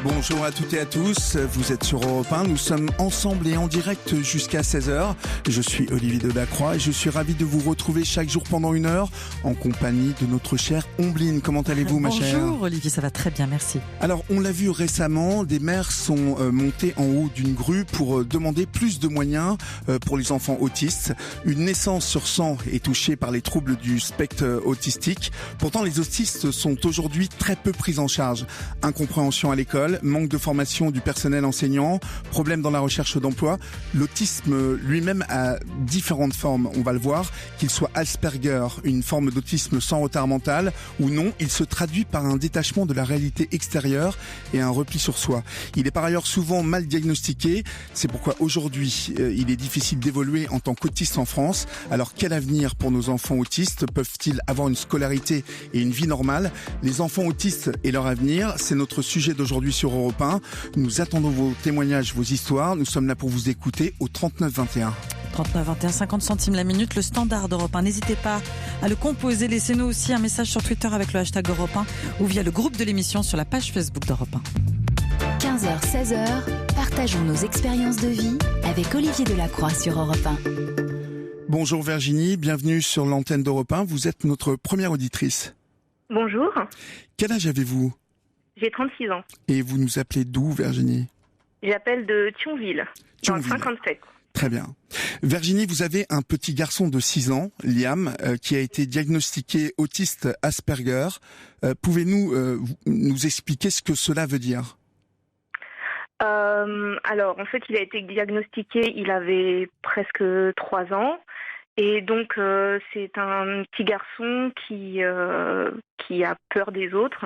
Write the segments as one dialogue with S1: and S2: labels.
S1: Bonjour à toutes et à tous, vous êtes sur Europe 1, nous sommes ensemble et en direct jusqu'à 16h. Je suis Olivier Delacroix et je suis ravi de vous retrouver chaque jour pendant 1 heure en compagnie de notre chère Ombline. Comment allez-vous, ma chère ?
S2: Bonjour Olivier, ça va très bien, merci. Alors,
S1: on l'a vu récemment, des mères sont montées en haut d'une grue pour demander plus de moyens pour les enfants autistes. Une naissance sur 100 est touchée par les troubles du spectre autistique. Pourtant, les autistes sont aujourd'hui très peu pris en charge. Incompréhension à l'école, manque de formation du personnel enseignant, problème dans la recherche d'emploi. L'autisme lui-même a différentes formes, on va le voir, qu'il soit Asperger, une forme d'autisme sans retard mental, ou non, il se traduit par un détachement de la réalité extérieure et un repli sur soi. Il est par ailleurs souvent mal diagnostiqué, c'est pourquoi aujourd'hui il est difficile d'évoluer en tant qu'autiste en France. Alors quel avenir pour nos enfants autistes ? Peuvent-ils avoir une scolarité et une vie normale ? Les enfants autistes et leur avenir, c'est notre sujet d'aujourd'hui sur Europe 1. Nous attendons vos témoignages, vos histoires. Nous sommes là pour vous écouter au 39 21.
S2: 39 21, 50 centimes la minute, le standard d'Europe 1. N'hésitez pas à le composer. Laissez-nous aussi un message sur Twitter avec le hashtag Europe 1 ou via le groupe de l'émission sur la page Facebook d'Europe 1.
S3: 15h, 16h, partageons nos expériences de vie avec Olivier Delacroix sur Europe 1.
S1: Bonjour Virginie, bienvenue sur l'antenne d'Europe 1. Vous êtes notre première auditrice.
S4: Bonjour.
S1: Quel âge avez-vous ?
S4: J'ai 36 ans.
S1: Et vous nous appelez d'où, Virginie ?
S4: J'appelle de Thionville, dans le 57.
S1: Très bien. Virginie, vous avez un petit garçon de 6 ans, Liam, qui a été diagnostiqué autiste Asperger. Pouvez-vous nous expliquer ce que cela veut dire ?
S4: Alors, en fait, il a été diagnostiqué, il avait presque 3 ans. Et donc, c'est un petit garçon qui a peur des autres,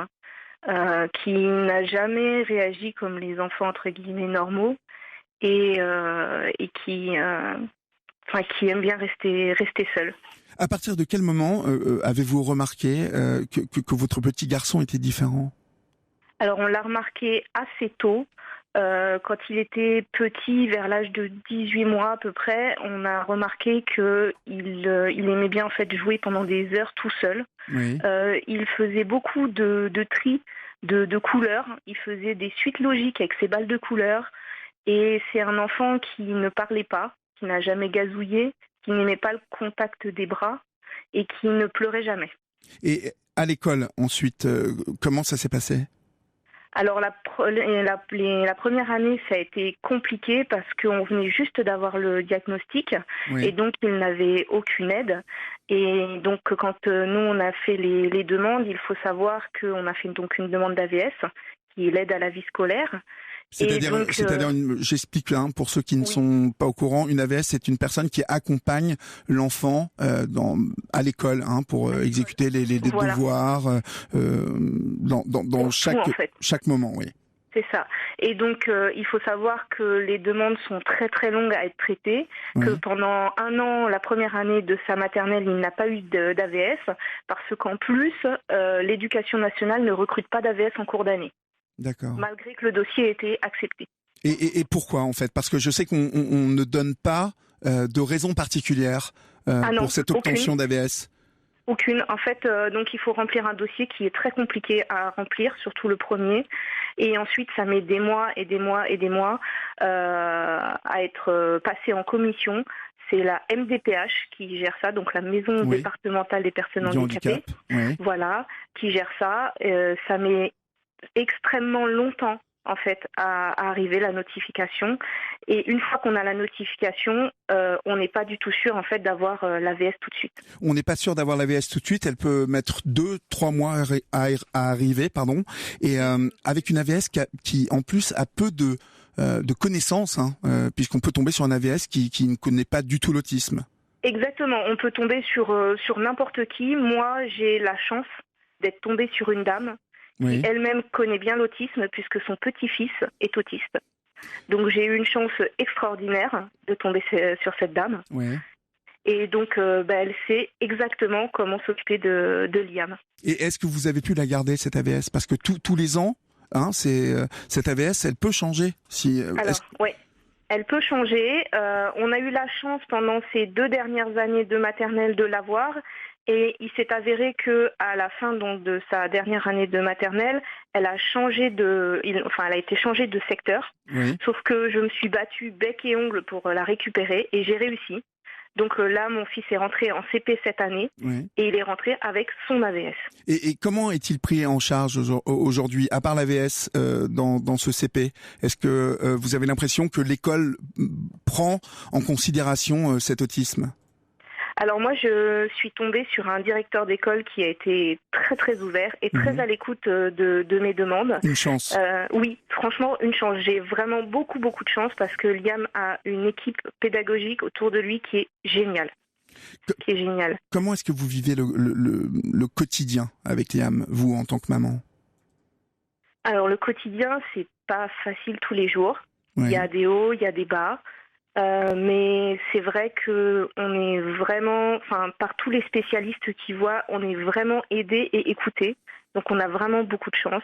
S4: qui n'a jamais réagi comme les enfants, entre guillemets, normaux, et qui aime bien rester seul.
S1: À partir de quel moment avez-vous remarqué que votre petit garçon était différent ?
S4: Alors, on l'a remarqué assez tôt. Quand il était petit, vers l'âge de 18 mois à peu près, on a remarqué qu'il aimait bien en fait jouer pendant des heures tout seul.
S1: Oui.
S4: Il faisait beaucoup de tri de couleurs. Il faisait des suites logiques avec ses balles de couleurs. Et c'est un enfant qui ne parlait pas, qui n'a jamais gazouillé, qui n'aimait pas le contact des bras et qui ne pleurait jamais.
S1: Et à l'école ensuite, comment ça s'est passé ?
S4: Alors la première année, ça a été compliqué parce qu'on venait juste d'avoir le diagnostic,
S1: oui.
S4: Et donc il n'avait aucune aide. Et donc quand nous on a fait les demandes, il faut savoir qu'on a fait donc une demande d'AVS, qui est l'aide à la vie scolaire.
S1: C'est-à-dire j'explique pour ceux qui ne sont pas au courant, une AVS c'est une personne qui accompagne l'enfant à l'école pour exécuter les devoirs dans chaque moment, oui.
S4: C'est ça. Et donc, il faut savoir que les demandes sont très très longues à être traitées, que pendant 1 an, la première année de sa maternelle, il n'a pas eu d'AVS, parce qu'en plus, l'éducation nationale ne recrute pas d'AVS en cours d'année.
S1: D'accord.
S4: Malgré que le dossier ait été accepté.
S1: Et pourquoi en fait ? Parce que je sais qu'on ne donne pas de raison particulière pour cette obtention d'AVS.
S4: Aucune. En fait, donc il faut remplir un dossier qui est très compliqué à remplir, surtout le premier. Et ensuite, ça met des mois et des mois et des mois à être passé en commission. C'est la MDPH qui gère ça, donc la Maison départementale des personnes handicapées. Voilà, qui gère ça. Ça met extrêmement longtemps en fait à arriver la notification, et une fois qu'on a la notification, on n'est pas du tout sûr en fait d'avoir l'AVS tout de suite.
S1: On n'est pas sûr d'avoir l'AVS tout de suite, elle peut mettre 2-3 mois à arriver, et avec une AVS qui en plus a peu de connaissances, puisqu'on peut tomber sur un AVS qui ne connaît pas du tout l'autisme.
S4: Exactement, on peut tomber sur n'importe qui. Moi, j'ai la chance d'être tombée sur une dame qui elle-même connaît bien l'autisme puisque son petit-fils est autiste. Donc j'ai eu une chance extraordinaire de tomber sur cette dame.
S1: Oui.
S4: Et donc elle sait exactement comment s'occuper de Liam.
S1: Et est-ce que vous avez pu la garder, cette AVS ? Parce que tous les ans, cette AVS, elle peut changer.
S4: Oui. Elle peut changer. On a eu la chance pendant ces 2 dernières années de maternelle de l'avoir. Et il s'est avéré que à la fin donc de sa dernière année de maternelle, elle a été changée de secteur.
S1: Oui.
S4: Sauf que je me suis battue bec et ongle pour la récupérer et j'ai réussi. Donc là, mon fils est rentré en CP cette année et il est rentré avec son AVS.
S1: Et comment est-il pris en charge aujourd'hui, à part l'AVS, dans ce CP? Est-ce que vous avez l'impression que l'école prend en considération cet autisme?
S4: Alors moi, je suis tombée sur un directeur d'école qui a été très très ouvert et très à l'écoute de mes demandes.
S1: Une chance.
S4: Oui, franchement, une chance. J'ai vraiment beaucoup de chance parce que Liam a une équipe pédagogique autour de lui qui est géniale.
S1: Comment est-ce que vous vivez le quotidien avec Liam, vous, en tant que maman?
S4: Alors le quotidien, c'est pas facile tous les jours.
S1: Oui.
S4: Il y a des hauts, il y a des bas. Mais c'est vrai que on est vraiment, par tous les spécialistes qui voient, on est vraiment aidés et écoutés. Donc on a vraiment beaucoup de chance.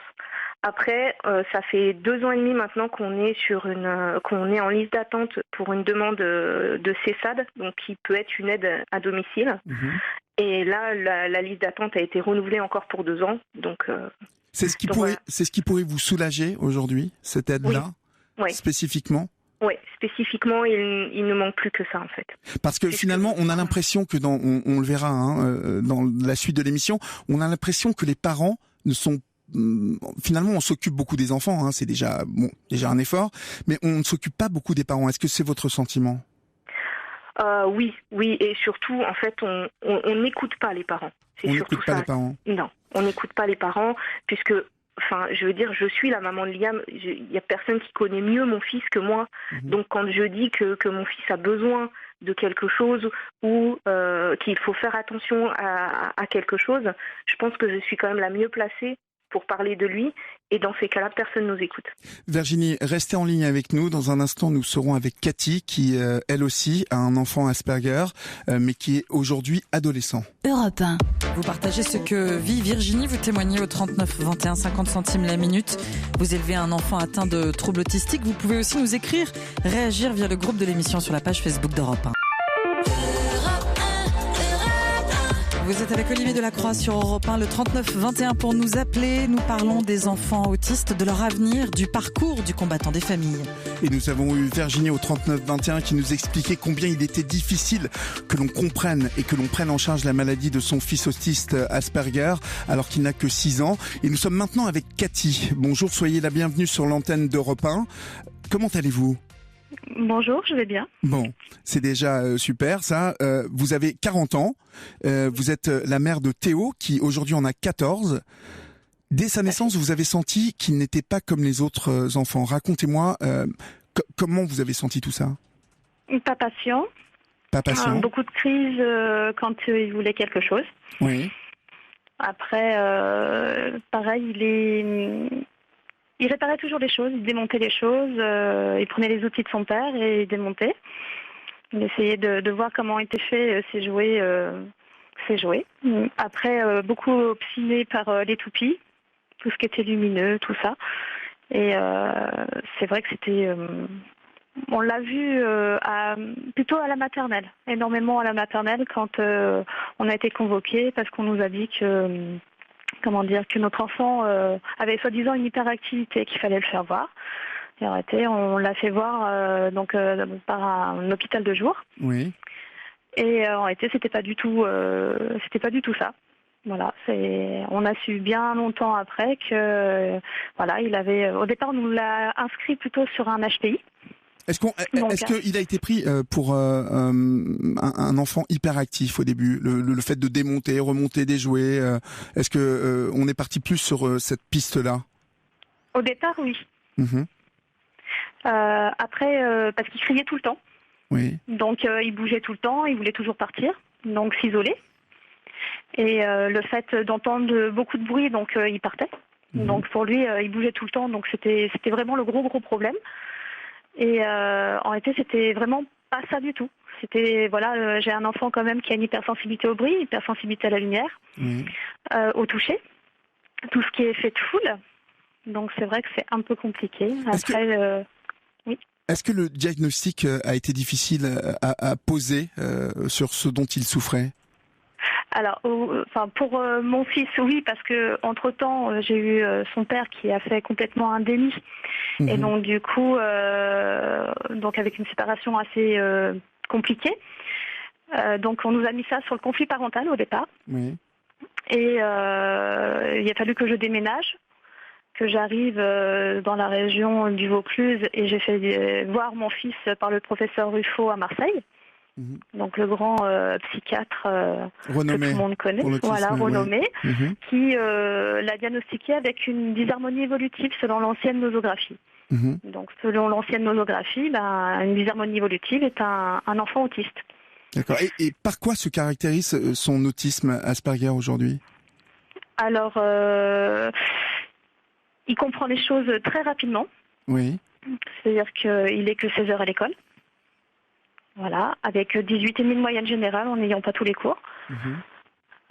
S4: Après, ça fait 2 ans et demi maintenant qu'on est qu'on est en liste d'attente pour une demande de CESAD, donc qui peut être une aide à domicile. Et là, la liste d'attente a été renouvelée encore pour 2 ans. Donc
S1: c'est ce qui pourrait vous soulager aujourd'hui, cette aide-là,
S4: oui.
S1: Spécifiquement.
S4: Oui, spécifiquement, il ne manque plus que ça en fait.
S1: Parce que finalement, on a l'impression que on le verra dans la suite de l'émission, on a l'impression que les parents ne sont finalement, on s'occupe beaucoup des enfants, c'est déjà un effort, mais on ne s'occupe pas beaucoup des parents. Est-ce que c'est votre sentiment?
S4: Oui, et surtout, en fait, on n'écoute pas les parents.
S1: On n'écoute pas les parents.
S4: Non, on n'écoute pas les parents, puisque. Je veux dire, je suis la maman de Liam. Il y a personne qui connaît mieux mon fils que moi. Donc, quand je dis que mon fils a besoin de quelque chose ou qu'il faut faire attention à quelque chose, je pense que je suis quand même la mieux placée pour parler de lui. Et dans ces cas-là, personne ne nous écoute. Virginie,
S1: restez en ligne avec nous. Dans un instant, nous serons avec Cathy, qui, elle aussi, a un enfant Asperger, mais qui est aujourd'hui adolescent.
S3: Europe 1.
S2: Vous partagez ce que vit Virginie, vous témoignez au 39 21 50 centimes la minute. Vous élevez un enfant atteint de troubles autistiques. Vous pouvez aussi nous écrire, réagir via le groupe de l'émission sur la page Facebook d'Europe 1. Vous êtes avec Olivier Delacroix sur Europe 1, le 39 21 pour nous appeler. Nous parlons des enfants autistes, de leur avenir, du parcours du combattant des familles.
S1: Et nous avons eu Virginie au 39 21 qui nous expliquait combien il était difficile que l'on comprenne et que l'on prenne en charge la maladie de son fils autiste Asperger alors qu'il n'a que 6 ans. Et nous sommes maintenant avec Cathy. Bonjour, soyez la bienvenue sur l'antenne d'Europe 1. Comment allez-vous ?
S4: Bonjour, je vais bien.
S1: Bon, c'est déjà super ça. Vous avez 40 ans, vous êtes la mère de Théo qui aujourd'hui en a 14. Dès sa naissance, vous avez senti qu'il n'était pas comme les autres enfants. Racontez-moi comment vous avez senti tout ça.
S4: Pas patient.
S1: Pas patient.
S4: Beaucoup de crises quand il voulait quelque chose.
S1: Oui.
S4: Après, pareil, il réparait toujours les choses, il démontait les choses, il prenait les outils de son père et il démontait. Il essayait de voir comment étaient faits ses jouets. Après, beaucoup obstiné par les toupies, tout ce qui était lumineux, tout ça. Et c'est vrai que c'était... on l'a vu plutôt à la maternelle, énormément à la maternelle quand on a été convoqués parce qu'on nous a dit que... que notre enfant avait soi-disant une hyperactivité qu'il fallait le faire voir. Et en réalité, on l'a fait voir par un hôpital de jour.
S1: Oui.
S4: Et en réalité, c'était pas du tout ça. Voilà, on a su bien longtemps après que il avait. Au départ, on nous l'a inscrit plutôt sur un HPI.
S1: Est-ce qu'il a été pris pour un enfant hyperactif au début, le fait de démonter, remonter des jouets, est-ce que on est parti plus sur cette piste-là?
S4: Au départ, oui. Après, parce qu'il criait tout le temps.
S1: Oui.
S4: Donc il bougeait tout le temps, il voulait toujours partir, donc s'isoler. Et le fait d'entendre beaucoup de bruit, donc il partait. Donc pour lui, il bougeait tout le temps, donc c'était vraiment le gros problème. Et en réalité, c'était vraiment pas ça du tout. C'était, j'ai un enfant quand même qui a une hypersensibilité au bruit, hypersensibilité à la lumière, au toucher, tout ce qui est fait de foule. Donc c'est vrai que c'est un peu compliqué. Après, oui.
S1: Est-ce que le diagnostic a été difficile à poser sur ce dont il souffrait ?
S4: Alors, pour mon fils, oui, parce que entre-temps, j'ai eu son père qui a fait complètement un déni. Et donc, du coup, donc avec une séparation assez compliquée. Donc, on nous a mis ça sur le conflit parental au départ.
S1: Oui.
S4: Et il a fallu que je déménage, que j'arrive dans la région du Vaucluse, et j'ai fait voir mon fils par le professeur Ruffo à Marseille. Donc le grand psychiatre
S1: renommé,
S4: que tout le monde connaît, renommé, qui l'a diagnostiqué avec une dysharmonie évolutive selon l'ancienne nosographie. Donc selon l'ancienne nosographie, une dysharmonie évolutive est un enfant autiste.
S1: D'accord. Et par quoi se caractérise son autisme Asperger aujourd'hui ?
S4: Alors, il comprend les choses très rapidement.
S1: Oui.
S4: C'est-à-dire qu'il est que 16 heures à l'école. Voilà, avec 18,5 de moyenne générale en n'ayant pas tous les cours.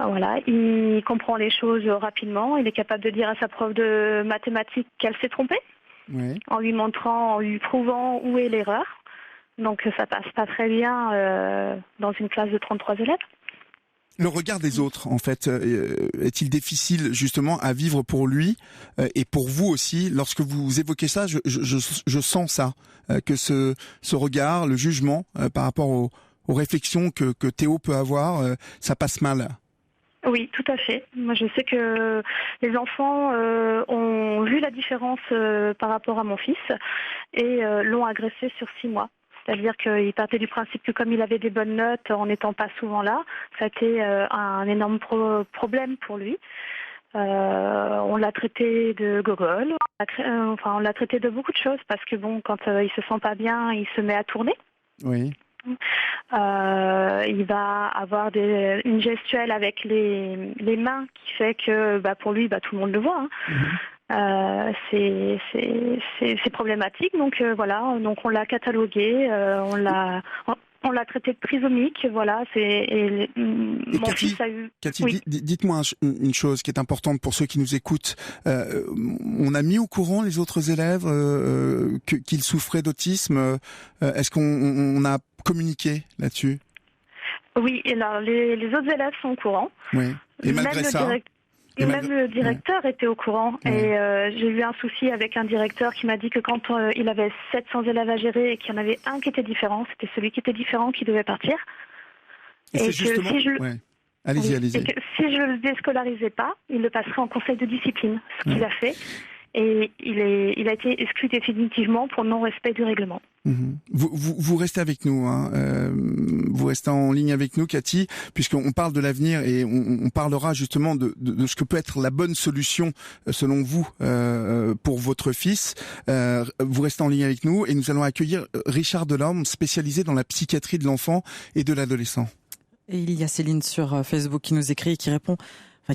S4: Voilà, il comprend les choses rapidement. Il est capable de dire à sa prof de mathématiques qu'elle s'est trompée, en lui montrant, en lui prouvant où est l'erreur. Donc ça passe pas très bien dans une classe de 33 élèves.
S1: Le regard des autres, en fait, est-il difficile justement à vivre pour lui et pour vous aussi? Lorsque vous évoquez ça, je sens ça, que ce regard, le jugement par rapport aux réflexions que Théo peut avoir, ça passe mal.
S4: Oui, tout à fait. Moi, je sais que les enfants ont vu la différence par rapport à mon fils et l'ont agressé sur 6 mois. C'est-à-dire qu'il partait du principe que comme il avait des bonnes notes en n'étant pas souvent là, ça a été un énorme problème pour lui. On l'a traité de gogol, on l'a traité de beaucoup de choses parce que bon, quand il se sent pas bien, il se met à tourner.
S1: Oui.
S4: Il va avoir une gestuelle avec les mains qui fait que pour lui, tout le monde le voit. C'est problématique, donc voilà, donc on l'a catalogué, on l'a traité de trisomique, voilà. Mon
S1: Cathy,
S4: fils a eu.
S1: Cathy,
S4: oui.
S1: dites-moi une chose qui est importante pour ceux qui nous écoutent. On a mis au courant les autres élèves qu'ils souffraient d'autisme. Est-ce qu'on a communiqué là-dessus?
S4: Oui, et alors les autres élèves sont au courant.
S1: Oui. Et malgré ça.
S4: Même le directeur était au courant. Et j'ai eu un souci avec un directeur qui m'a dit que quand il avait 700 élèves à gérer et qu'il y en avait un qui était différent, c'était celui qui était différent qui devait partir.
S1: Et c'est justement... Allez-y.
S4: Et que si je le déscolarisais pas, il le passerait en conseil de discipline, ce qu'il a fait. Et il a été exclu définitivement pour non-respect du règlement.
S1: Vous restez avec nous, hein. Vous restez en ligne avec nous, Cathy, puisqu'on parle de l'avenir et on parlera justement de ce que peut être la bonne solution selon vous pour votre fils. Vous restez en ligne avec nous et nous allons accueillir Richard Delorme, spécialisé dans la psychiatrie de l'enfant et de l'adolescent.
S2: Et il y a Céline sur Facebook qui nous écrit et qui répond...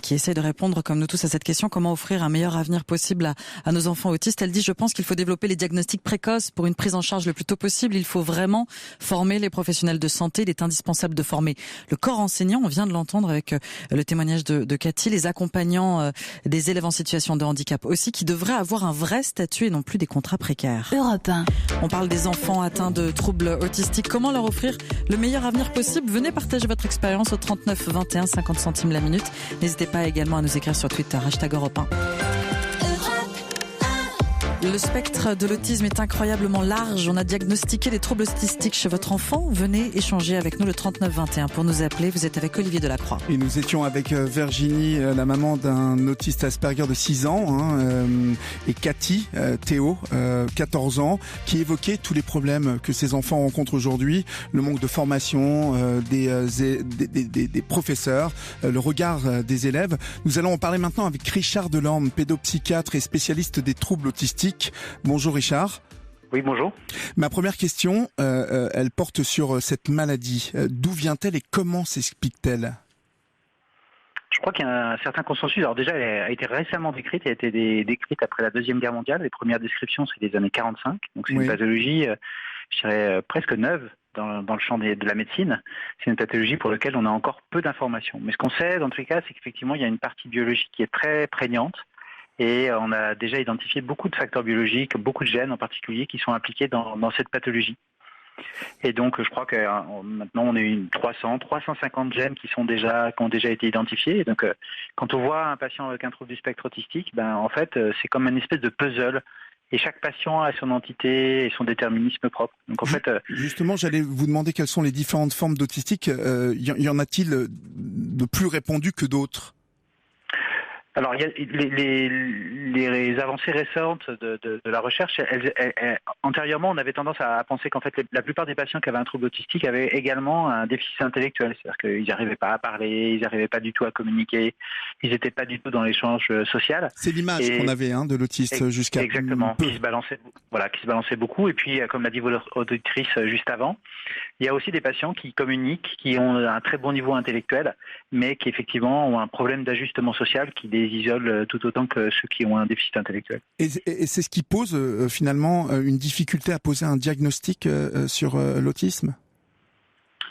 S2: qui essaie de répondre comme nous tous à cette question, comment offrir un meilleur avenir possible à nos enfants autistes. Elle dit, je pense qu'il faut développer les diagnostics précoces pour une prise en charge le plus tôt possible. Il faut vraiment former les professionnels de santé. Il est indispensable de former le corps enseignant. On vient de l'entendre avec le témoignage de Cathy, les accompagnants des élèves en situation de handicap aussi, qui devraient avoir un vrai statut et non plus des contrats précaires.
S3: Europe 1.
S2: On parle des enfants atteints de troubles autistiques. Comment leur offrir le meilleur avenir possible? Venez partager votre expérience au 39 21, 50 centimes la minute. N'hésitez pas également à nous écrire sur Twitter, #Europe 1. Le spectre de l'autisme est incroyablement large. On a diagnostiqué des troubles autistiques chez votre enfant. Venez échanger avec nous le 39 21 pour nous appeler. Vous êtes avec Olivier Delacroix.
S1: Et nous étions avec Virginie, la maman d'un autiste Asperger de 6 ans, et Cathy, Théo, 14 ans, qui évoquait tous les problèmes que ces enfants rencontrent aujourd'hui, le manque de formation des professeurs, le regard des élèves. Nous allons en parler maintenant avec Richard Delorme, pédopsychiatre et spécialiste des troubles autistiques. Bonjour Richard.
S5: Oui, bonjour.
S1: Ma première question, elle porte sur cette maladie. D'où vient-elle et comment s'explique-t-elle?
S5: Je crois qu'il y a un certain consensus. Alors déjà, elle a été récemment décrite. Elle a été décrite après la Deuxième Guerre mondiale. Les premières descriptions, c'est des années 45. Donc c'est une pathologie, je dirais, presque neuve dans le champ de la médecine. C'est une pathologie pour laquelle on a encore peu d'informations. Mais ce qu'on sait, dans tous les cas, c'est qu'effectivement, il y a une partie biologique qui est très prégnante. Et on a déjà identifié beaucoup de facteurs biologiques, beaucoup de gènes en particulier, qui sont impliqués dans cette pathologie. Et donc, je crois que maintenant, on est 350 gènes qui ont déjà été identifiés. Et donc, quand on voit un patient avec un trouble du spectre autistique, en fait, c'est comme une espèce de puzzle. Et chaque patient a son entité et son déterminisme propre. Donc, en fait,
S1: justement, j'allais vous demander quelles sont les différentes formes d'autistique. Y en a-t-il de plus répandues que d'autres ?
S5: Alors, il y a les avancées récentes de la recherche. Antérieurement, on avait tendance à penser qu'en fait, la plupart des patients qui avaient un trouble autistique avaient également un déficit intellectuel. C'est-à-dire qu'ils n'arrivaient pas à parler, ils n'arrivaient pas du tout à communiquer, ils n'étaient pas du tout dans l'échange social.
S1: C'est l'image qu'on avait de l'autiste jusqu'à
S5: exactement,
S1: peu.
S5: qui se balançait beaucoup. Et puis, comme l'a dit votre auditrice juste avant, il y a aussi des patients qui communiquent, qui ont un très bon niveau intellectuel, mais qui effectivement ont un problème d'ajustement social qui les isole tout autant que ceux qui ont un déficit intellectuel.
S1: Et c'est ce qui pose finalement une difficulté à poser un diagnostic sur l'autisme ?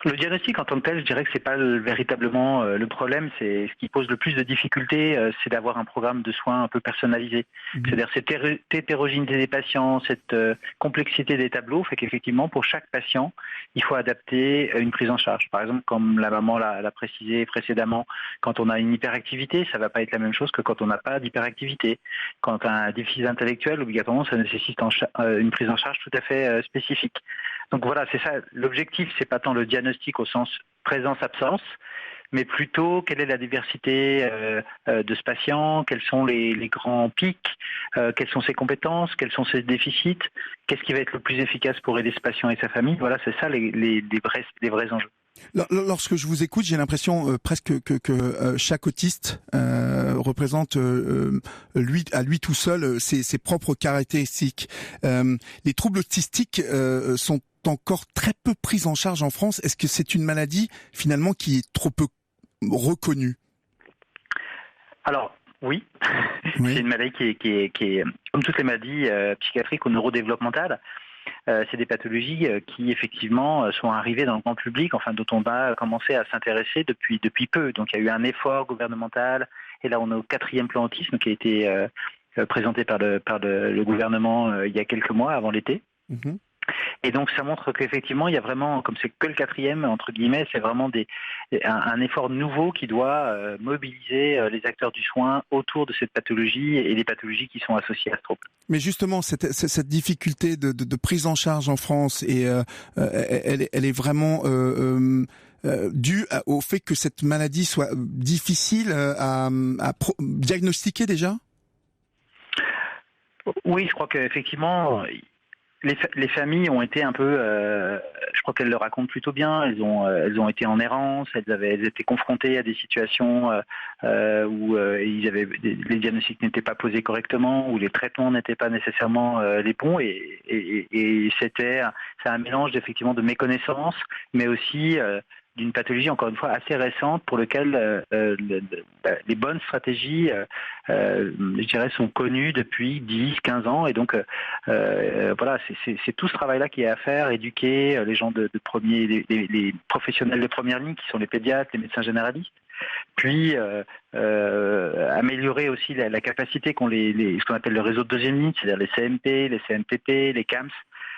S5: Le diagnostic en tant que tel, je dirais que c'est pas véritablement le problème. C'est ce qui pose le plus de difficultés, c'est d'avoir un programme de soins un peu personnalisé. C'est-à-dire cette hétérogénéité des patients, cette complexité des tableaux, fait qu'effectivement pour chaque patient, il faut adapter une prise en charge. Par exemple, comme la maman l'a précisé précédemment, quand on a une hyperactivité, ça va pas être la même chose que quand on n'a pas d'hyperactivité. Quand on a un déficit intellectuel, obligatoirement, ça nécessite une prise en charge tout à fait spécifique. Donc voilà, c'est ça. L'objectif, c'est pas tant le diagnostic au sens présence-absence, mais plutôt quelle est la diversité de ce patient, quels sont les grands pics, quelles sont ses compétences, quels sont ses déficits, qu'est-ce qui va être le plus efficace pour aider ce patient et sa famille. Voilà, c'est ça les vrais enjeux.
S1: Lorsque je vous écoute, j'ai l'impression presque que chaque autiste représente à lui tout seul ses propres caractéristiques. Les troubles autistiques sont encore très peu pris en charge en France. Est-ce que c'est une maladie finalement qui est trop peu reconnue ?
S5: Alors oui, c'est une maladie qui est comme toutes les maladies psychiatriques ou neurodéveloppementales. C'est des pathologies qui effectivement sont arrivées dans le grand public, enfin dont on va commencer à s'intéresser depuis peu. Donc il y a eu un effort gouvernemental et là on est au 4e plan autisme qui a été présenté par le gouvernement il y a quelques mois avant l'été. Mm-hmm. Et donc ça montre qu'effectivement il y a vraiment, comme c'est que le 4e entre guillemets, c'est vraiment un effort nouveau qui doit mobiliser les acteurs du soin autour de cette pathologie et les pathologies qui sont associées à ce trouble.
S1: Mais justement cette difficulté de prise en charge en France et elle est vraiment due au fait que cette maladie soit difficile à diagnostiquer déjà ?
S5: Oui, je crois qu'effectivement les familles ont été un peu, je crois qu'elles le racontent plutôt bien. Elles ont été en errance. Elles étaient confrontées à des situations où les diagnostics n'étaient pas posés correctement, où les traitements n'étaient pas nécessairement les bons. Et c'est un mélange effectivement de méconnaissance, mais aussi d'une pathologie, encore une fois, assez récente pour lequel les bonnes stratégies, je dirais, sont connues depuis 10-15 ans. Et donc, voilà, c'est tout ce travail-là qui est à faire, éduquer les gens les professionnels de première ligne, qui sont les pédiatres, les médecins généralistes. Puis améliorer aussi la capacité qu'ont ce qu'on appelle le réseau de deuxième ligne, c'est-à-dire les CMP, les CMPP, les CAMS,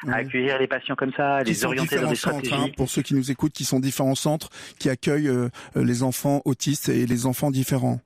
S5: à accueillir les patients comme ça, les orienter dans des stratégies.
S1: Pour ceux qui nous écoutent, qui sont différents centres, qui accueillent les enfants autistes et les enfants différents.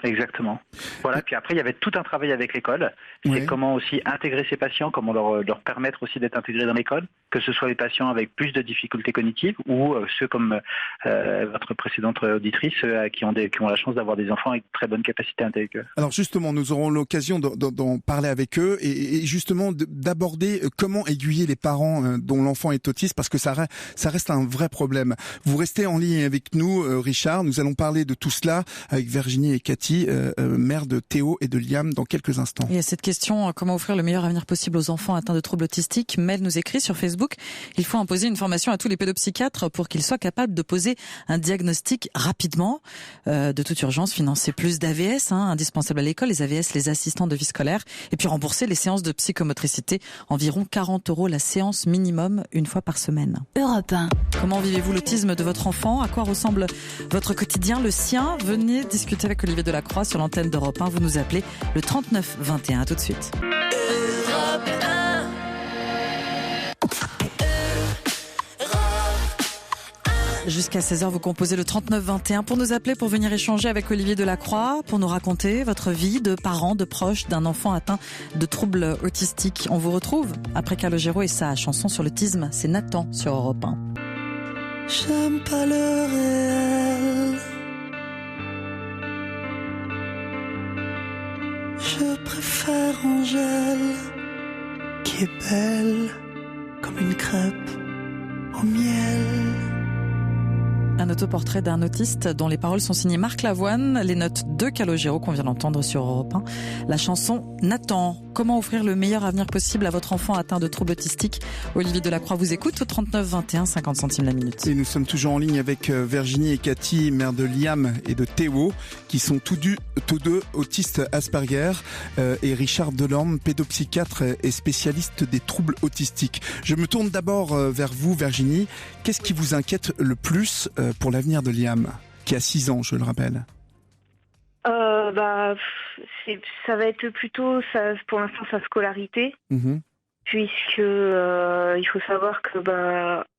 S5: Exactement. Voilà. Puis après, il y avait tout un travail avec l'école. C'est comment aussi intégrer ces patients, comment leur permettre aussi d'être intégrés dans l'école, que ce soit les patients avec plus de difficultés cognitives ou ceux comme votre précédente auditrice, qui ont la chance d'avoir des enfants avec très bonnes capacités intellectuelles.
S1: Alors justement, nous aurons l'occasion d'en parler avec eux et justement d'aborder comment aiguiller les parents dont l'enfant est autiste, parce que ça reste un vrai problème. Vous restez en ligne avec nous, Richard. Nous allons parler de tout cela avec Virginie et Cathy, mère de Théo et de Liam, dans quelques instants.
S2: Et à cette question, comment offrir le meilleur avenir possible aux enfants atteints de troubles autistiques, Mel nous écrit sur Facebook: il faut imposer une formation à tous les pédopsychiatres pour qu'ils soient capables de poser un diagnostic rapidement. De toute urgence, financer plus d'AVS, indispensable à l'école, les AVS, les assistants de vie scolaire, et puis rembourser les séances de psychomotricité, environ 40 € la séance minimum, une fois par semaine.
S3: Europe 1.
S2: Comment vivez-vous l'autisme de votre enfant ? À quoi ressemble votre quotidien, le sien ? Venez discuter avec Olivier Delacroix sur l'antenne d'Europe 1. Vous nous appelez le 39 21. À tout de suite. Jusqu'à 16h, vous composez le 3921 pour nous appeler, pour venir échanger avec Olivier Delacroix, pour nous raconter votre vie de parents, de proches d'un enfant atteint de troubles autistiques. On vous retrouve après Calogero et sa chanson sur l'autisme. C'est Nathan sur Europe 1.
S6: J'aime pas le réel. Je préfère Angèle, qui est belle comme une crêpe au miel.
S2: Un autoportrait d'un autiste dont les paroles sont signées Marc Lavoine, les notes de Calogero qu'on vient d'entendre sur Europe 1. La chanson Nathan. Comment offrir le meilleur avenir possible à votre enfant atteint de troubles autistiques? Olivier Delacroix vous écoute au 39 21, 50 centimes la minute.
S1: Et nous sommes toujours en ligne avec Virginie et Cathy, mères de Liam et de Théo, qui sont tous deux autistes Asperger, et Richard Delorme, pédopsychiatre et spécialiste des troubles autistiques. Je me tourne d'abord vers vous, Virginie. Qu'est-ce qui vous inquiète le plus pour l'avenir de Liam, qui a 6 ans, je le rappelle?
S4: Ça va être plutôt pour l'instant sa scolarité, puisque il faut savoir que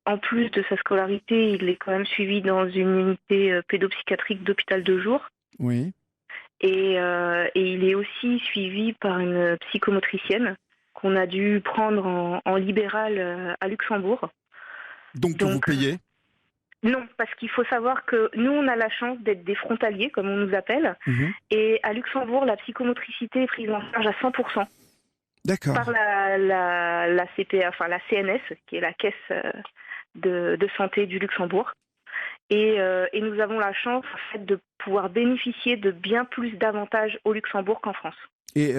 S4: en plus de sa scolarité, il est quand même suivi dans une unité pédopsychiatrique d'hôpital de jour.
S1: Oui.
S4: Et il est aussi suivi par une psychomotricienne qu'on a dû prendre en libéral à Luxembourg.
S1: Donc vous payez?
S4: Non, parce qu'il faut savoir que nous, on a la chance d'être des frontaliers, comme on nous appelle. Et à Luxembourg, la psychomotricité est prise en charge à 100%.
S1: D'accord.
S4: Par la CPA, enfin la CNS, qui est la caisse de santé du Luxembourg. Et nous avons la chance en fait, de pouvoir bénéficier de bien plus d'avantages au Luxembourg qu'en France.
S1: Et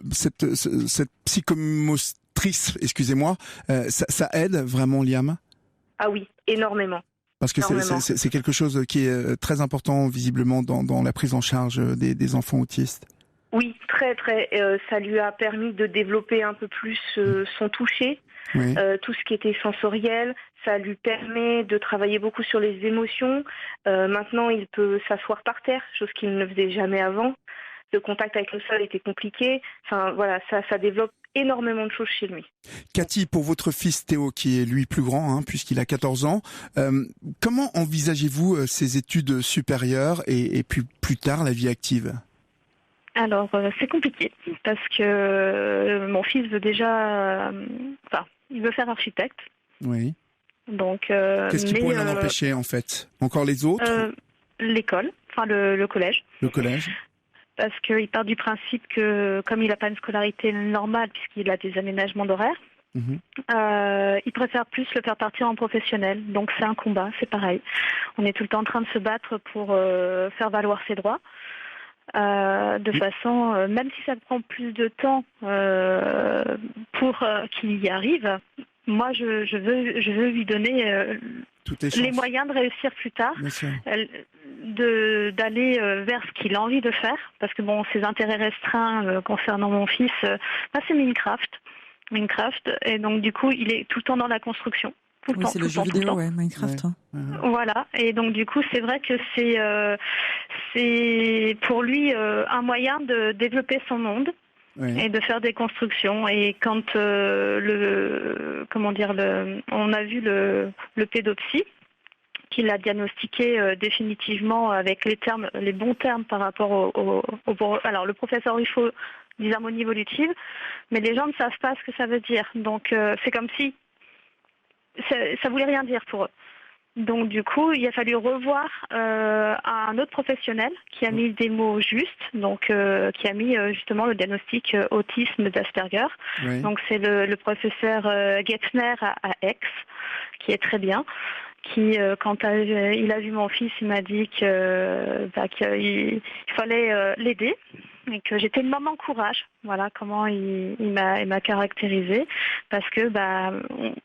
S1: cette psychomotrice, excusez-moi, ça aide vraiment Liam?
S4: Ah oui, énormément.
S1: Parce que c'est quelque chose qui est très important visiblement dans la prise en charge des enfants autistes.
S4: Oui, très. Ça lui a permis de développer un peu plus son toucher, oui. Tout ce qui était sensoriel. Ça lui permet de travailler beaucoup sur les émotions. Maintenant, il peut s'asseoir par terre, chose qu'il ne faisait jamais avant. Le contact avec le sol était compliqué. Enfin, voilà, ça développe énormément de choses chez lui.
S1: Cathy, pour votre fils Théo, qui est lui plus grand, puisqu'il a 14 ans, comment envisagez-vous ses études supérieures et puis plus tard la vie active?
S7: Alors, c'est compliqué, parce que mon fils veut déjà... il veut faire architecte.
S1: Oui.
S7: Donc,
S1: qu'est-ce qui pourrait l'en empêcher, en fait? Encore les autres?
S7: L'école, le collège.
S1: Le collège.
S7: Parce qu'il part du principe que, comme il n'a pas une scolarité normale, puisqu'il a des aménagements d'horaire, il préfère plus le faire partir en professionnel. Donc c'est un combat, c'est pareil. On est tout le temps en train de se battre pour faire valoir ses droits. De façon, même si ça prend plus de temps pour qu'il y arrive, moi je veux lui donner les moyens de réussir plus tard, d'aller vers ce qu'il a envie de faire, parce que ses intérêts restreints concernant mon fils, c'est Minecraft, et donc du coup il est tout le temps dans la construction.
S2: C'est le jeu vidéo, Minecraft.
S7: Ouais. Voilà, et donc du coup c'est vrai que c'est pour lui un moyen de développer son monde. Oui. Et de faire des constructions. Et quand on a vu le pédopsie, qui l'a diagnostiqué définitivement avec les bons termes par rapport alors le professeur Riffaut dit harmonie évolutive, mais les gens ne savent pas ce que ça veut dire. Donc c'est comme si ça voulait rien dire pour eux. Donc du coup, il a fallu revoir un autre professionnel qui a mis des mots justes, donc qui a mis justement le diagnostic autisme d'Asperger. Oui. Donc c'est le professeur Getzner à Aix, qui est très bien. Qui, quand il a vu mon fils, il m'a dit qu'il fallait l'aider et que j'étais une maman courage. Voilà comment il m'a caractérisé, parce que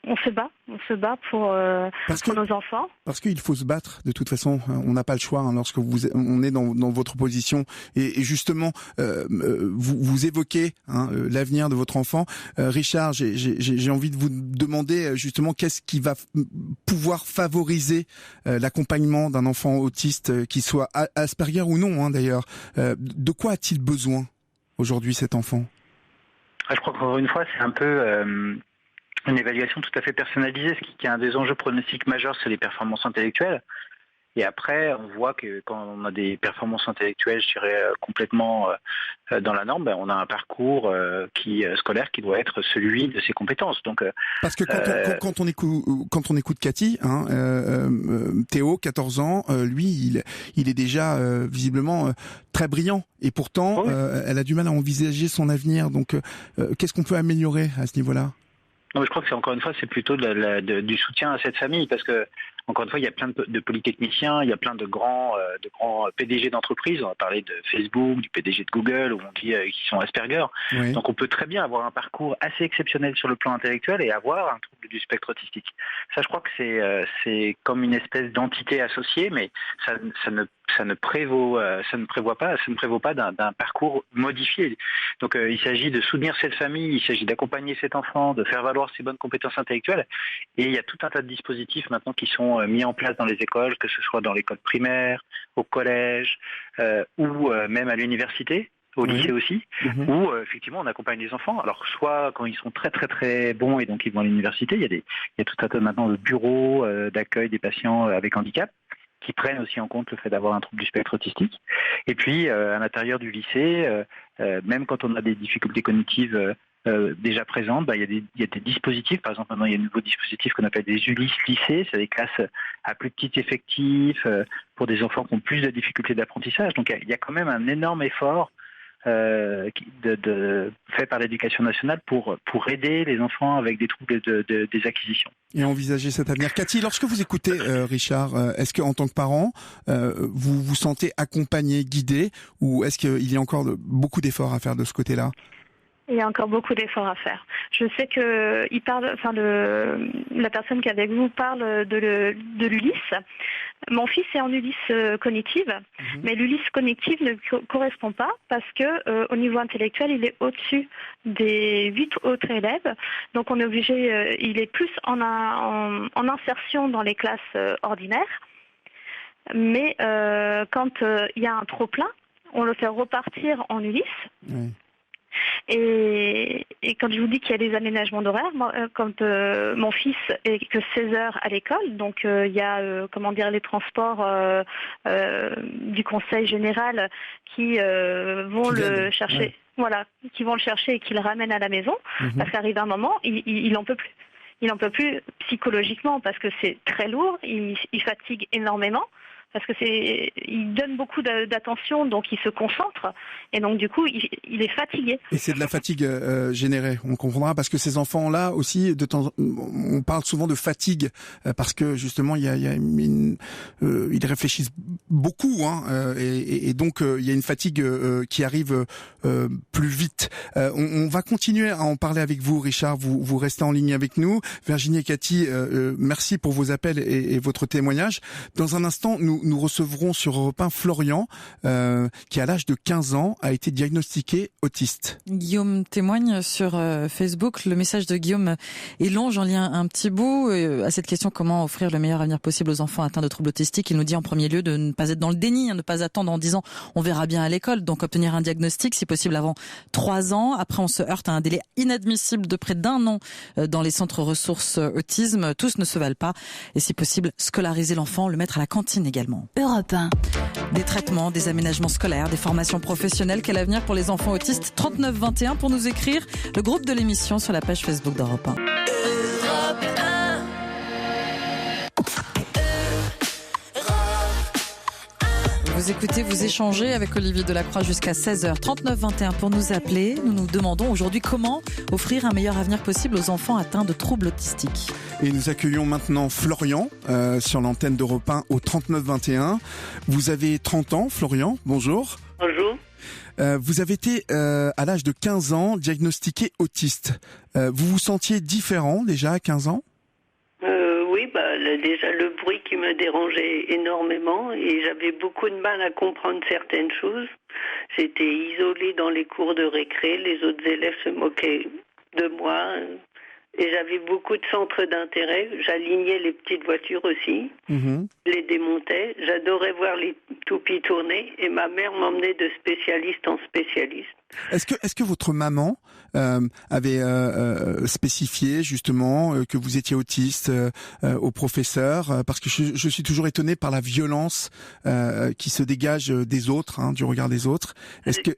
S7: on se bat pour nos enfants.
S1: Parce qu'il faut se battre. De toute façon, on n'a pas le choix lorsque on est dans votre position. Et justement, vous évoquez l'avenir de votre enfant, Richard. J'ai envie de vous demander justement qu'est-ce qui va pouvoir favoriser l'accompagnement d'un enfant autiste, qu'il soit Asperger ou non, d'ailleurs. De quoi a-t-il besoin aujourd'hui, cet enfant?
S5: Je crois qu'encore une fois, c'est un peu une évaluation tout à fait personnalisée, ce qui est un des enjeux pronostiques majeurs, c'est les performances intellectuelles. Et après, on voit que quand on a des performances intellectuelles, je dirais, complètement dans la norme, on a un parcours scolaire qui doit être celui de ses compétences. Donc,
S1: parce que quand on écoute Cathy, Théo, 14 ans, lui, il est déjà visiblement très brillant. Et pourtant, oui. Elle a du mal à envisager son avenir. Donc, qu'est-ce qu'on peut améliorer à ce niveau-là ?
S5: Non, mais je crois que c'est encore une fois, c'est plutôt du soutien à cette famille, parce que encore une fois, il y a plein de polytechniciens, il y a plein de grands PDG d'entreprises. On va parler de Facebook, du PDG de Google, où on dit qu'ils sont Asperger. Oui. Donc on peut très bien avoir un parcours assez exceptionnel sur le plan intellectuel et avoir un trouble du spectre autistique. Ça, je crois que c'est comme une espèce d'entité associée, mais ça ne prévoit pas d'un parcours modifié. Donc il s'agit de soutenir cette famille, il s'agit d'accompagner cet enfant, de faire valoir ses bonnes compétences intellectuelles. Et il y a tout un tas de dispositifs maintenant qui sont mis en place dans les écoles, que ce soit dans l'école primaire, au collège ou même à l'université, au lycée aussi, où effectivement on accompagne les enfants. Alors soit quand ils sont très très très bons et donc ils vont à l'université, il y a tout un tas maintenant de bureaux d'accueil des patients avec handicap qui prennent aussi en compte le fait d'avoir un trouble du spectre autistique. Et puis à l'intérieur du lycée, même quand on a des difficultés cognitives déjà présentes, il y a des dispositifs. Par exemple, maintenant il y a un nouveau dispositif qu'on appelle des Ulysse lycées, c'est des classes à plus petit effectif pour des enfants qui ont plus de difficultés d'apprentissage. Donc il y a quand même un énorme effort fait par l'éducation nationale pour aider les enfants avec des troubles des acquisitions.
S1: Et envisager cet avenir. Cathy, lorsque vous écoutez Richard, est-ce qu'en tant que parent, vous vous sentez accompagné, guidé, ou est-ce qu'il y a encore beaucoup d'efforts à faire de ce côté-là ?
S7: Il y a encore beaucoup d'efforts à faire. Je sais que la personne qui est avec vous parle de l'Ulysse. Mon fils est en Ulysse cognitive, mais l'Ulysse cognitive ne correspond pas parce que au niveau intellectuel, il est au-dessus des 8 autres élèves. Donc on est obligé, il est plus en insertion dans les classes ordinaires. Mais quand il y a un trop-plein, on le fait repartir en Ulysse. Oui. Et quand je vous dis qu'il y a des aménagements d'horaire, quand mon fils est que 16 heures à l'école, donc il y a les transports du conseil général qui vont le chercher, qui vont le chercher et qui le ramènent à la maison, parce qu'arrive un moment, il en peut plus. Il en peut plus psychologiquement parce que c'est très lourd, il fatigue énormément. Parce que il donne beaucoup d'attention, donc il se concentre, et donc du coup il est fatigué.
S1: Et c'est de la fatigue générée, on comprendra, parce que ces enfants-là aussi, on parle souvent de fatigue, parce que justement ils réfléchissent beaucoup, et donc il y a une fatigue qui arrive plus vite. On va continuer à en parler avec vous, Richard. Vous restez en ligne avec nous. Virginie et Cathy, merci pour vos appels et votre témoignage. Dans un instant, nous recevrons sur Europe 1 Florian, qui à l'âge de 15 ans a été diagnostiqué autiste.
S2: Guillaume témoigne sur Facebook. Le message de Guillaume est long, j'en lis un petit bout. À cette question, comment offrir le meilleur avenir possible aux enfants atteints de troubles autistiques, il nous dit en premier lieu de ne pas être dans le déni, ne pas attendre en disant on verra bien à l'école, donc obtenir un diagnostic si possible avant 3 ans. Après on se heurte à un délai inadmissible de près d'1 an dans les centres ressources autisme. Tous ne se valent pas et si possible scolariser l'enfant, le mettre à la cantine également.
S3: Europe 1.
S2: Des traitements, des aménagements scolaires, des formations professionnelles. Quel avenir pour les enfants autistes? 39 21 pour nous écrire. Le groupe de l'émission sur la page Facebook d'Europe 1. Europe 1. Vous écoutez, vous échangez avec Olivier Delacroix jusqu'à 16h. 39 21 pour nous appeler. Nous nous demandons aujourd'hui comment offrir un meilleur avenir possible aux enfants atteints de troubles autistiques.
S1: Et nous accueillons maintenant Florian sur l'antenne d'Europe 1 au 39 21. Vous avez 30 ans, Florian. Bonjour.
S8: Bonjour.
S1: Vous avez été, à l'âge de 15 ans, diagnostiqué autiste. Vous vous sentiez différent déjà à 15 ans ?
S8: Oui, déjà le bruit qui me dérangeait énormément et j'avais beaucoup de mal à comprendre certaines choses. J'étais isolée dans les cours de récré, les autres élèves se moquaient de moi et j'avais beaucoup de centres d'intérêt. J'alignais les petites voitures aussi, les démontais. J'adorais voir les toupies tourner et ma mère m'emmenait de spécialiste en spécialiste.
S1: Est-ce que votre maman avait spécifié justement que vous étiez autiste au professeur, parce que je suis toujours étonné par la violence qui se dégage des autres, du regard des autres. Est-ce que,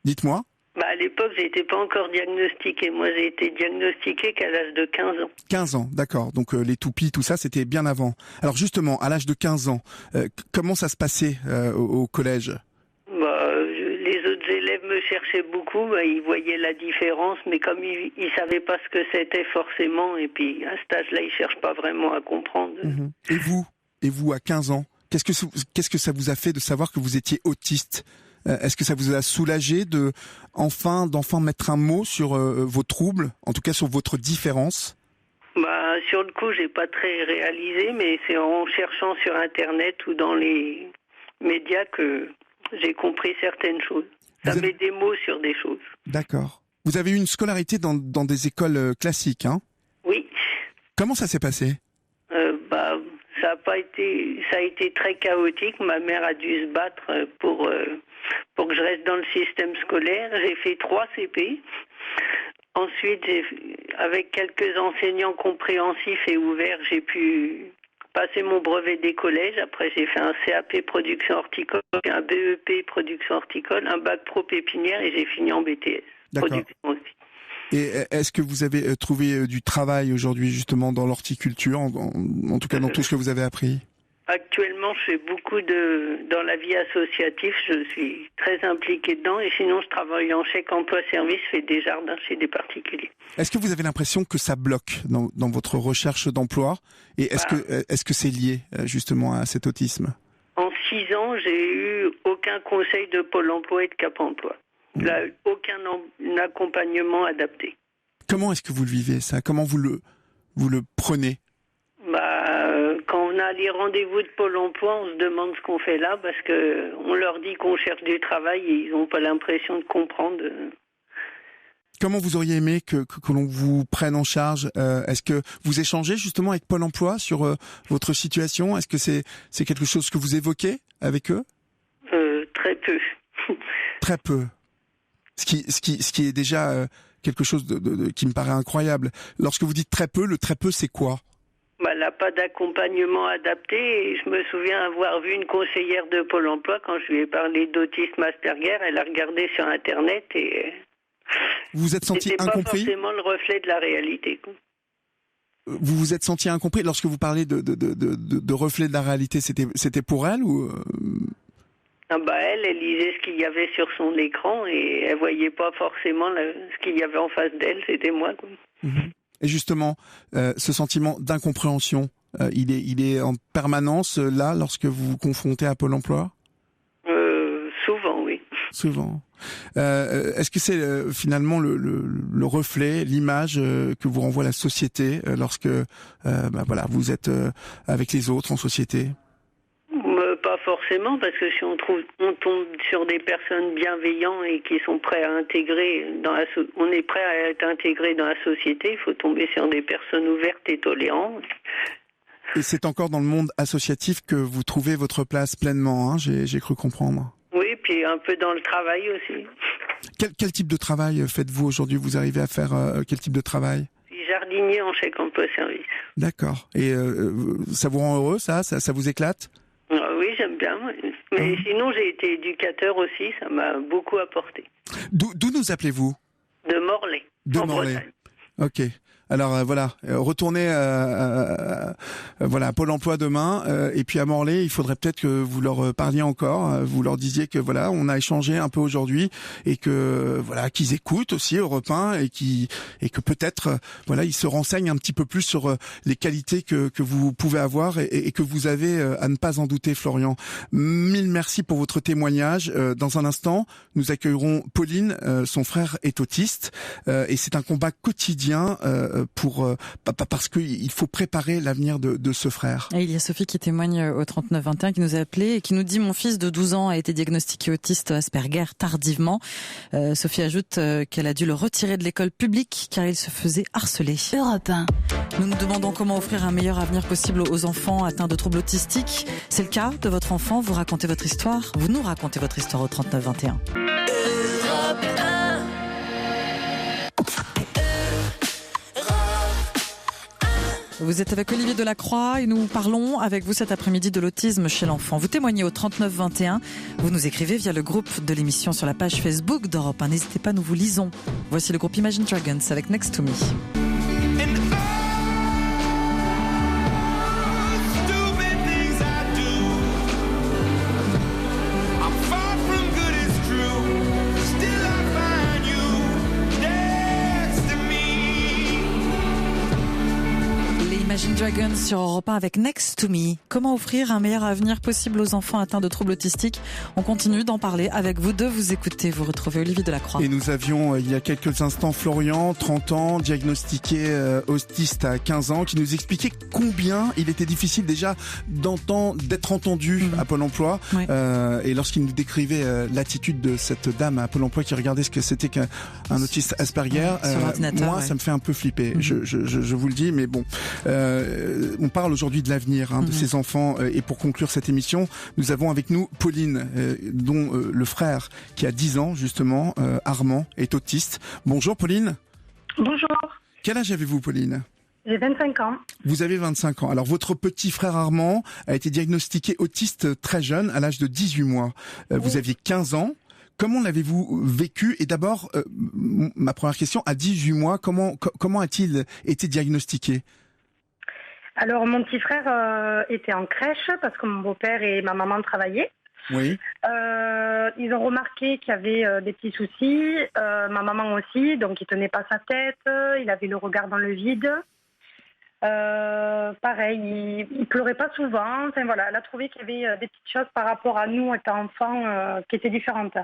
S1: dites-moi.
S8: À l'époque, j'étais pas encore diagnostiquée. Moi, j'ai été diagnostiquée qu'à l'âge de 15 ans.
S1: 15 ans, d'accord. Donc les toupies, tout ça, c'était bien avant. Alors justement, à l'âge de 15 ans, comment ça se passait au collège ?
S8: Les autres élèves me cherchaient beaucoup. Ils voyaient la différence, mais comme ils savaient pas ce que c'était forcément, et puis à cet âge-là, ils cherchent pas vraiment à comprendre.
S1: Mmh. Et vous, à 15 ans, qu'est-ce que ça vous a fait de savoir que vous étiez autiste ? Est-ce que ça vous a soulagé d'enfin mettre un mot sur vos troubles, en tout cas sur votre différence ?
S8: Sur le coup, j'ai pas très réalisé, mais c'est en cherchant sur Internet ou dans les médias que j'ai compris certaines choses. Ça met des mots sur des choses.
S1: D'accord. Vous avez eu une scolarité dans des écoles classiques, hein ?
S8: Oui.
S1: Comment ça s'est passé ?
S8: Ça a été très chaotique. Ma mère a dû se battre pour que je reste dans le système scolaire. J'ai fait 3 CP. Ensuite, avec quelques enseignants compréhensifs et ouverts, j'ai pu passer mon brevet des collèges. Après, j'ai fait un CAP production horticole, un BEP production horticole, un bac pro pépinière et j'ai fini en BTS.
S1: D'accord.
S8: Production aussi.
S1: Et est-ce que vous avez trouvé du travail aujourd'hui justement dans l'horticulture, en tout cas dans tout ce que vous avez appris ?
S8: Actuellement, je fais beaucoup dans la vie associative, je suis très impliquée dedans et sinon je travaille en chèque emploi-service, je fais des jardins chez des particuliers.
S1: Est-ce que vous avez l'impression que ça bloque dans votre recherche d'emploi ? Et est-ce que c'est lié justement à cet autisme ?
S8: En 6 ans, j'ai eu aucun conseil de Pôle emploi et de Cap emploi. Là, aucun accompagnement adapté.
S1: Comment est-ce que vous le vivez ça ? Comment vous le prenez ?
S8: Quand on a les rendez-vous de Pôle emploi, on se demande ce qu'on fait là parce que on leur dit qu'on cherche du travail et ils n'ont pas l'impression de comprendre.
S1: Comment vous auriez aimé que l'on vous prenne en charge ? Est-ce que vous échangez justement avec Pôle emploi sur votre situation ? Est-ce que c'est quelque chose que vous évoquez avec eux ?
S8: Très peu.
S1: Très peu. Ce qui est déjà quelque chose qui me paraît incroyable. Lorsque vous dites très peu, le très peu, c'est quoi ?
S8: Elle n'a pas d'accompagnement adapté et je me souviens avoir vu une conseillère de Pôle emploi quand je lui ai parlé d'autisme Asperger. Elle a regardé sur Internet et
S1: vous vous êtes senti incompris ?
S8: C'était pas forcément le reflet de la réalité.
S1: Vous vous êtes senti incompris lorsque vous parlez de reflet de la réalité. C'était pour elle ou
S8: Elle lisait ce qu'il y avait sur son écran et elle voyait pas forcément ce qu'il y avait en face d'elle. C'était moi.
S1: Et justement, ce sentiment d'incompréhension, il est en permanence là lorsque vous vous confrontez à Pôle emploi ?
S8: Souvent, oui.
S1: Souvent. Est-ce que c'est finalement le reflet, l'image que vous renvoie la société lorsque vous êtes avec les autres en société ?
S8: Pas forcément, parce que si on tombe sur des personnes bienveillantes et qui sont prêts à intégrer on est prêt à être intégré dans la société, il faut tomber sur des personnes ouvertes et tolérantes.
S1: Et c'est encore dans le monde associatif que vous trouvez votre place pleinement, j'ai cru comprendre.
S8: Oui, puis un peu dans le travail aussi.
S1: Quel type de travail faites-vous aujourd'hui ? Vous arrivez à faire quel type de travail ?
S8: Je suis jardinier en chèque emploi-service.
S1: D'accord. Et ça vous rend heureux, ça vous éclate ?
S8: Oui, j'aime bien. Mais sinon, j'ai été éducateur aussi, ça m'a beaucoup apporté.
S1: D'où nous appelez-vous ?
S8: De Morlaix.
S1: De Morlaix. Ok. Alors retournez à Pôle emploi demain et puis à Morlaix, il faudrait peut-être que vous leur parliez encore, vous leur disiez que on a échangé un peu aujourd'hui et que qu'ils écoutent aussi Europe 1 et que peut-être ils se renseignent un petit peu plus sur les qualités que vous pouvez avoir et que vous avez à ne pas en douter, Florian. Mille merci pour votre témoignage. Dans un instant, nous accueillerons Pauline, son frère est autiste et c'est un combat quotidien parce qu'il faut préparer l'avenir de ce frère.
S2: Et il y a Sophie qui témoigne au 3921 qui nous a appelé et qui nous dit: mon fils de 12 ans a été diagnostiqué autiste Asperger tardivement. Sophie ajoute qu'elle a dû le retirer de l'école publique car il se faisait harceler.
S3: Europe 1.
S2: Nous nous demandons comment offrir un meilleur avenir possible aux enfants atteints de troubles autistiques. C'est le cas de votre enfant, vous racontez votre histoire, vous nous racontez votre histoire au 3921. Vous êtes avec Olivier Delacroix et nous parlons avec vous cet après-midi de l'autisme chez l'enfant. Vous témoignez au 39 21. Vous nous écrivez via le groupe de l'émission sur la page Facebook d'Europe 1. N'hésitez pas, nous vous lisons. Voici le groupe Imagine Dragons avec Next to Me. Imagine Dragons sur Europe 1 avec Next to Me. Comment offrir un meilleur avenir possible aux enfants atteints de troubles autistiques? On continue d'en parler avec vous deux. Vous écoutez, vous retrouvez Olivier Delacroix.
S1: Et nous avions il y a quelques instants Florian, 30 ans, diagnostiqué autiste à 15 ans, qui nous expliquait combien il était difficile déjà d'être entendu à Pôle emploi.
S2: Oui.
S1: Et lorsqu'il nous décrivait l'attitude de cette dame à Pôle emploi qui regardait ce que c'était qu'un autiste Asperger, moi ça me fait un peu flipper. Je vous le dis, mais bon. On parle aujourd'hui de l'avenir de ces enfants et pour conclure cette émission, nous avons avec nous Pauline, dont le frère qui a 10 ans justement, Armand, est autiste. Bonjour Pauline.
S9: Bonjour.
S1: Quel âge avez-vous Pauline?
S9: J'ai 25 ans.
S1: Vous avez 25 ans. Alors votre petit frère Armand a été diagnostiqué autiste très jeune, à l'âge de 18 mois. Vous aviez 15 ans. Comment l'avez-vous vécu? Et d'abord, ma première question, à 18 mois, comment a-t-il été diagnostiqué?
S9: Alors, mon petit frère était en crèche parce que mon beau-père et ma maman travaillaient.
S1: Oui.
S9: Ils ont remarqué qu'il y avait des petits soucis. Ma maman aussi, donc il tenait pas sa tête. Il avait le regard dans le vide. Pareil, il pleurait pas souvent. Enfin voilà, elle a trouvé qu'il y avait des petites choses par rapport à nous étant enfants qui étaient différentes.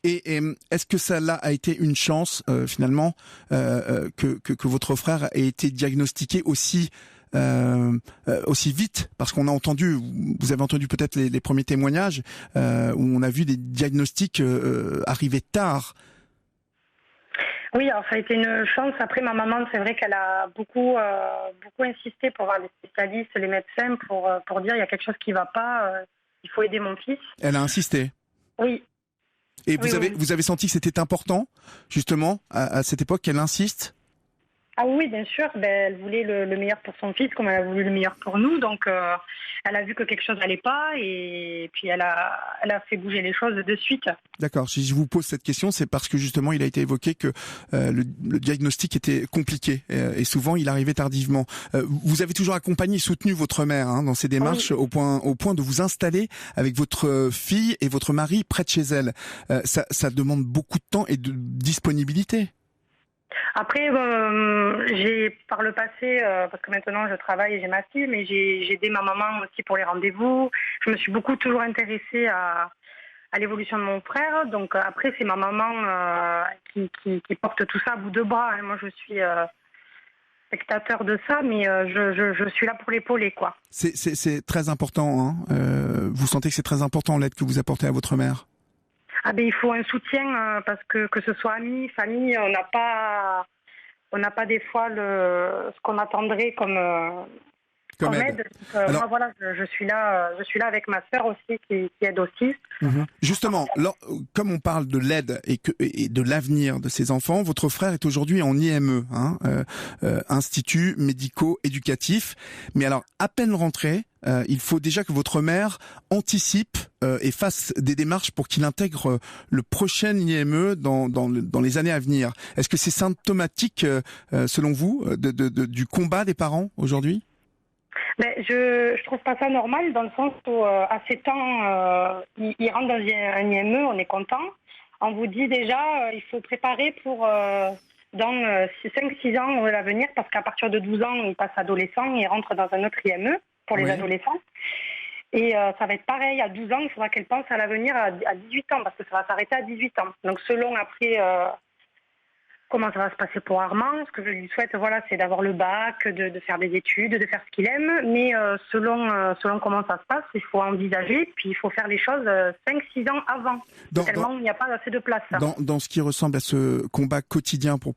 S1: Et est-ce que ça là a été une chance finalement que votre frère ait été diagnostiqué aussi vite, parce qu'on a entendu, vous avez entendu peut-être les premiers témoignages où on a vu des diagnostics arriver tard.
S9: Oui, alors ça a été une chance. Après, ma maman, c'est vrai qu'elle a beaucoup insisté pour voir les spécialistes, les médecins, pour dire il y a quelque chose qui va pas, il faut aider mon fils.
S1: Elle a insisté.
S9: Oui.
S1: Et vous avez senti que c'était important, justement, à cette époque, qu'elle insiste?
S9: Ah oui, bien sûr. Elle voulait le meilleur pour son fils, comme elle a voulu le meilleur pour nous. Donc, elle a vu que quelque chose n'allait pas, et puis elle a fait bouger les choses de suite. D'accord.
S1: Si je vous pose cette question, c'est parce que justement, il a été évoqué que le diagnostic était compliqué, et souvent, il arrivait tardivement. Vous avez toujours accompagné et soutenu votre mère dans ses démarches, oui, au point de vous installer avec votre fille et votre mari près de chez elle. Ça demande beaucoup de temps et de disponibilité.
S9: Après, j'ai par le passé, parce que maintenant je travaille et j'ai ma fille, mais j'ai aidé ma maman aussi pour les rendez-vous. Je me suis toujours intéressée à l'évolution de mon frère. Donc après, c'est ma maman qui porte tout ça à bout de bras. Moi, je suis spectateur de ça, mais je suis là pour l'épauler, quoi.
S1: C'est très important. Vous sentez que c'est très important l'aide que vous apportez à votre mère?
S9: Il faut un soutien parce que ce soit amis, famille, on n'a pas des fois ce qu'on attendrait comme aide. Alors, moi, voilà, je suis là avec ma sœur aussi qui aide aussi.
S1: Justement, comme on parle de l'aide et de l'avenir de ces enfants, votre frère est aujourd'hui en IME, Institut médico-éducatif. Mais alors, à peine rentré, il faut déjà que votre mère anticipe et fasse des démarches pour qu'il intègre le prochain IME dans les années à venir. Est-ce que c'est symptomatique, selon vous, du combat des parents aujourd'hui?
S9: Je trouve pas ça normal dans le sens où à 7 ans, il rentre dans un IME, on est content. On vous dit déjà, il faut préparer pour dans 5-6 ans à l'avenir, parce qu'à partir de 12 ans, il passe adolescent, il rentre dans un autre IME pour les adolescents. Et ça va être pareil, à 12 ans, il faudra qu'elle pense à l'avenir à 18 ans, parce que ça va s'arrêter à 18 ans. Donc selon après comment ça va se passer pour Armand, ce que je lui souhaite, voilà, c'est d'avoir le bac, de faire des études, de faire ce qu'il aime. Mais selon comment ça se passe, il faut envisager, puis il faut faire les choses 5-6 ans avant. Tellement il n'y a pas assez de place.
S1: Dans ce qui ressemble à ce combat quotidien pour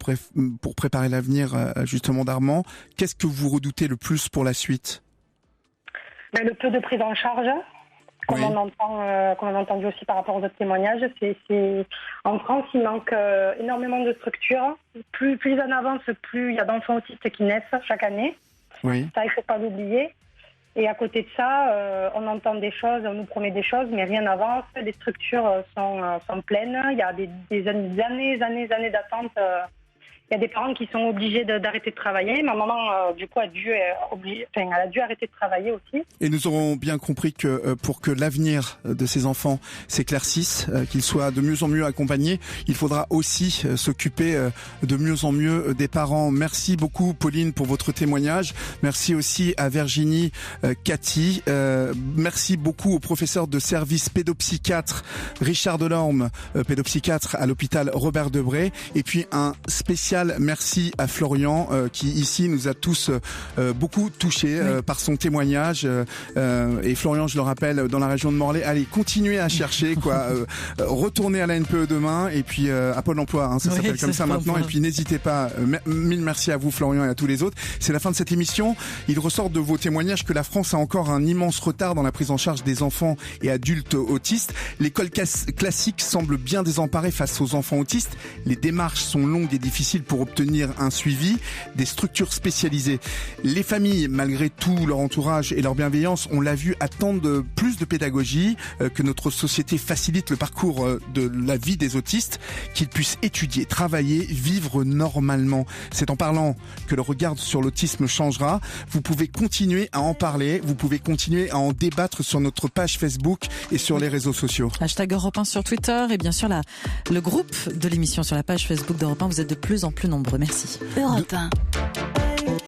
S1: préparer l'avenir justement d'Armand, qu'est-ce que vous redoutez le plus pour la suite?
S9: Le peu de prise en charge, comme on a entendu aussi par rapport aux autres témoignages. En France, il manque énormément de structures. Plus en avance, plus il y a d'enfants autistes qui naissent chaque année.
S1: Oui.
S9: Ça, il ne faut pas l'oublier. Et à côté de ça, on entend des choses, on nous promet des choses, mais rien n'avance. Les structures sont pleines. Il y a des années d'attente. Il y a des parents qui sont obligés d'arrêter de travailler. Ma maman, du coup, elle a dû arrêter de travailler aussi.
S1: Et nous aurons bien compris que pour que l'avenir de ces enfants s'éclaircisse, qu'ils soient de mieux en mieux accompagnés, il faudra aussi s'occuper de mieux en mieux des parents. Merci beaucoup, Pauline, pour votre témoignage. Merci aussi à Virginie, Cathy. Merci beaucoup au professeur de service pédopsychiatre Richard Delorme, pédopsychiatre à l'hôpital Robert Debré. Et puis un spécial merci à Florian qui ici nous a tous beaucoup touchés par son témoignage. Et Florian, je le rappelle, dans la région de Morlaix, allez, continuez à chercher, retournez à la NPE demain et puis à Pôle emploi, ça s'appelle comme ça maintenant. Et puis n'hésitez pas, mille merci à vous Florian et à tous les autres. C'est la fin de cette émission. Il ressort de vos témoignages que la France a encore un immense retard dans la prise en charge des enfants et adultes autistes. L'école classique semble bien désemparée face aux enfants autistes. Les démarches sont longues et difficiles pour obtenir un suivi, des structures spécialisées. Les familles, malgré tout leur entourage et leur bienveillance, on l'a vu, attendent plus de pédagogie, que notre société facilite le parcours de la vie des autistes, qu'ils puissent étudier, travailler, vivre normalement. C'est en parlant que le regard sur l'autisme changera. Vous pouvez continuer à en parler, vous pouvez continuer à en débattre sur notre page Facebook et sur les réseaux sociaux.
S2: #Europe 1 sur Twitter et bien sûr le groupe de l'émission sur la page Facebook d'Europe 1. Vous êtes de plus en plus nombreux. Merci.
S3: Europe 1.